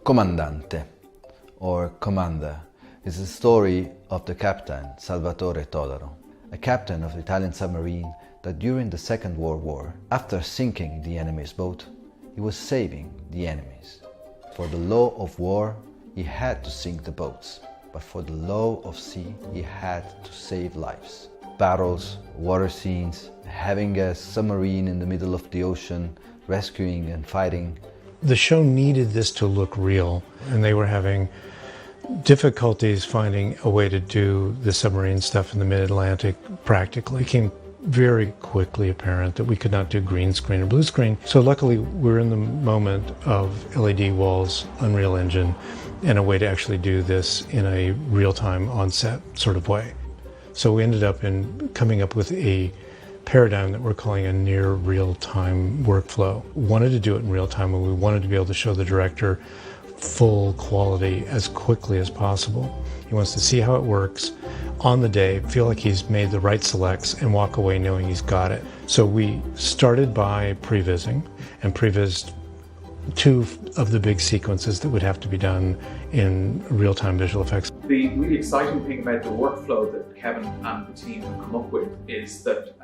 Comandante, or Commander, is the story of the captain Salvatore Todaro, a captain of the Italian submarine that during the Second World War, after sinking the enemy's boat, he was saving the enemies. For the law of war, he had to sink the boats, but for the law of sea, he had to save lives. Battles, water scenes, having a submarine in the middle of the ocean, rescuing and fighting. The show needed this to look real, and they were having difficulties finding a way to do the submarine stuff in the mid-Atlantic practically. It became very quickly apparent that we could not do green screen or blue screen. So luckily we're in the moment of LED walls, Unreal Engine, and a way to actually do this in a real-time on-set sort of way. So we ended up coming up with a paradigm that we're calling a near real-time workflow. We wanted to do it in real time, and we wanted to be able to show the director full quality as quickly as possible. He wants to see how it works on the day, feel like he's made the right selects, and walk away knowing he's got it. So we started by prevising, and prevised two of the big sequences that would have to be done in real-time visual effects. The really exciting thing about the workflow that Kevin and the team have come up with is that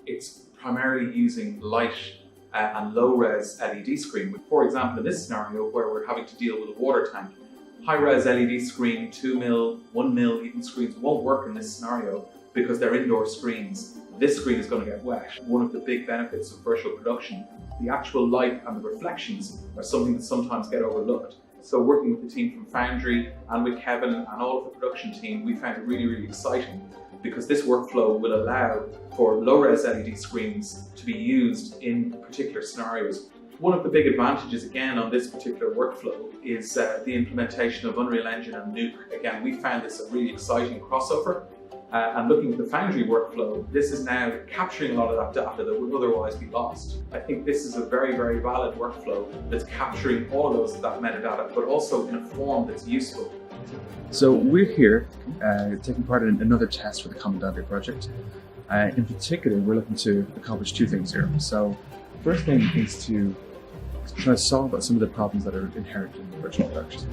it's primarily using light and low-res LED screen. For example, in this scenario where we're having to deal with a water tank, high-res LED screen, 2mm, 1mm even screens won't work in this scenario because they're indoor screens. This screen is going to get wet. One of the big benefits of virtual production, the actual light and the reflections are something that sometimes get overlooked. So working with the team from Foundry and with Kevin and all of the production team, we found it really, really exciting because this workflow will allow for low-res LED screens to be used in particular scenarios. One of the big advantages, again, on this particular workflow is the implementation of Unreal Engine and Nuke. Again, we found this a really exciting crossover. And looking at the Foundry workflow, this is now capturing a lot of that data that would otherwise be lost. I think this is a very, very valid workflow that's capturing all of that metadata, but also in a form that's useful. So we're here taking part in another test for the Comandante project. In particular, we're looking to accomplish two things here. So the first thing is to try to solve some of the problems that are inherent in virtual production.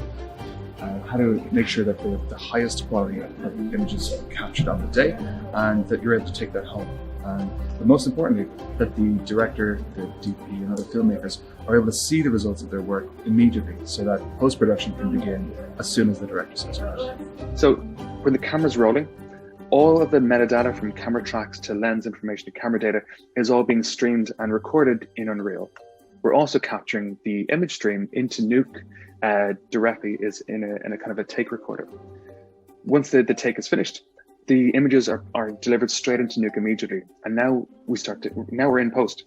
How to make sure that the highest quality of images are captured on the day and that you're able to take that home. But most importantly, that the director, the DP and other filmmakers are able to see the results of their work immediately so that post-production can begin as soon as the director says right. So when the camera's rolling, all of the metadata from camera tracks to lens information to camera data is all being streamed and recorded in Unreal. We're also capturing the image stream into Nuke directly is in a kind of a take recorder. Once the take is finished, the images are delivered straight into Nuke immediately. And now we're in post.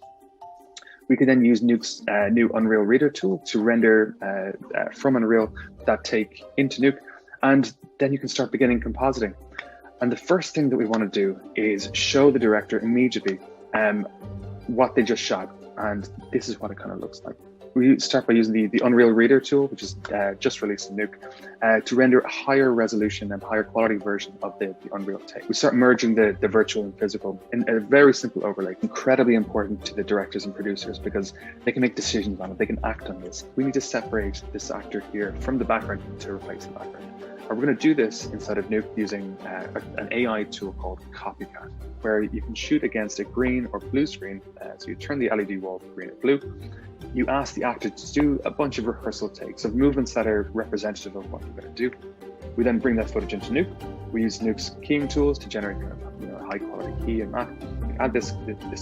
We can then use Nuke's new Unreal Reader tool to render from Unreal that take into Nuke, and then you can start beginning compositing. And the first thing that we want to do is show the director immediately what they just shot. And this is what it kind of looks like. We start by using the Unreal Reader tool, which is just released in Nuke, to render a higher resolution and higher quality version of the Unreal take. We start merging the virtual and physical in a very simple overlay, incredibly important to the directors and producers because they can make decisions on it, they can act on this. We need to separate this actor here from the background to replace the background. And we're going to do this inside of Nuke using an AI tool called Copycat, where you can shoot against a green or blue screen. So you turn the LED wall green or blue. You ask the actor to do a bunch of rehearsal takes of movements that are representative of what you're going to do. We then bring that footage into Nuke. We use Nuke's keying tools to generate kind of high quality key and map. We add this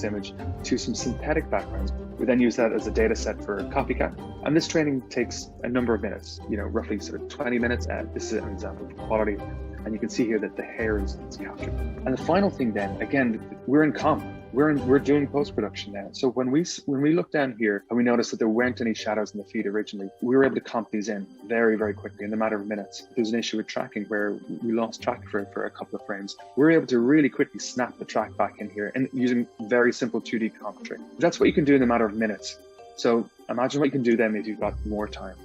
image to some synthetic backgrounds. We then use that as a data set for Copycat. And this training takes a number of minutes, roughly sort of 20 minutes. This is an example of quality. And you can see here that the hair is captured. And the final thing then, again, we're in comp. We're doing post-production now. So when we look down here and we notice that there weren't any shadows in the feed originally, we were able to comp these in very, very quickly in a matter of minutes. There's an issue with tracking where we lost track for a couple of frames. We're able to really quickly snap the track back in here and using very simple 2D commentary. That's what you can do in a matter of minutes. So imagine what you can do then if you've got more time.